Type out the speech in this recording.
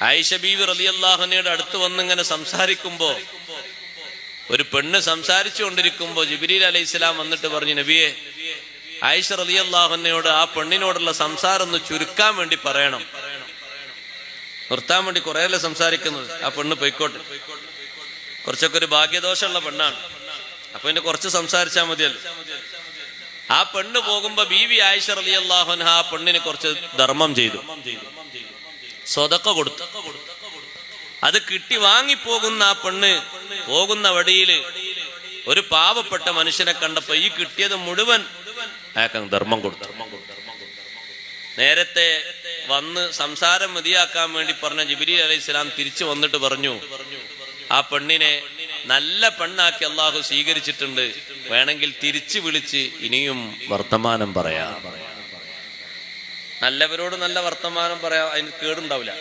ആയിഷ ബീവി റളിയല്ലാഹു അൻഹയുടെ അടുത്ത് വന്നിങ്ങനെ സംസാരിക്കുമ്പോ, ഒരു പെണ്ണ് സംസാരിച്ചു കൊണ്ടിരിക്കുമ്പോ ജിബ്രീൽ അലൈഹിസ്സലാം വന്നിട്ട് പറഞ്ഞു, നബിയെ, ആയിഷ റളിയല്ലാഹു അൻഹയോട് ആ പെണ്ണിനോടുള്ള സംസാരം ഒന്ന് ചുരുക്കാൻ വേണ്ടി പറയണം. നിർത്താൻ വേണ്ടി കുറേയല്ലേ സംസാരിക്കുന്നത്, ആ പെണ്ണ് പൊയ്ക്കോട്ടെ. കുറച്ചൊക്കെ ഒരു ഭാഗ്യദോഷമുള്ള പെണ്ണാണ്, അപ്പൊ പിന്നെ കുറച്ച് സംസാരിച്ചാൽ മതിയല്ലോ. ആ പെണ്ണ് പോകുമ്പോ ബീവി ആയിഷ റളിയല്ലാഹു അൻഹ ആ പെണ്ണിന് കുറച്ച് ധർമ്മം ചെയ്തു, സ്വതക്ക കൊടുത്തു. അത് കിട്ടി വാങ്ങിപ്പോകുന്ന ആ പെണ്ണ് പോകുന്ന വഴിയില് ഒരു പാവപ്പെട്ട മനുഷ്യനെ കണ്ടപ്പോ ഈ കിട്ടിയത് മുഴുവൻ അയാൾക്ക് ധർമ്മം കൊടുത്തു. നേരത്തെ വന്ന് സംസാരം മതിയാക്കാൻ വേണ്ടി പറഞ്ഞ ജിബ്രീൽ അലൈഹിസ്സലാം തിരിച്ചു വന്നിട്ട് പറഞ്ഞു, ആ പെണ്ണിനെ നല്ല പെണ്ണാക്കി അള്ളാഹു സ്വീകരിച്ചിട്ടുണ്ട്, വേണമെങ്കിൽ തിരിച്ചു വിളിച്ച് ഇനിയും വർത്തമാനം പറയാം. നല്ലവരോട് നല്ല വർത്തമാനം പറയാം, അതിന് കേടുണ്ടാവില്ല.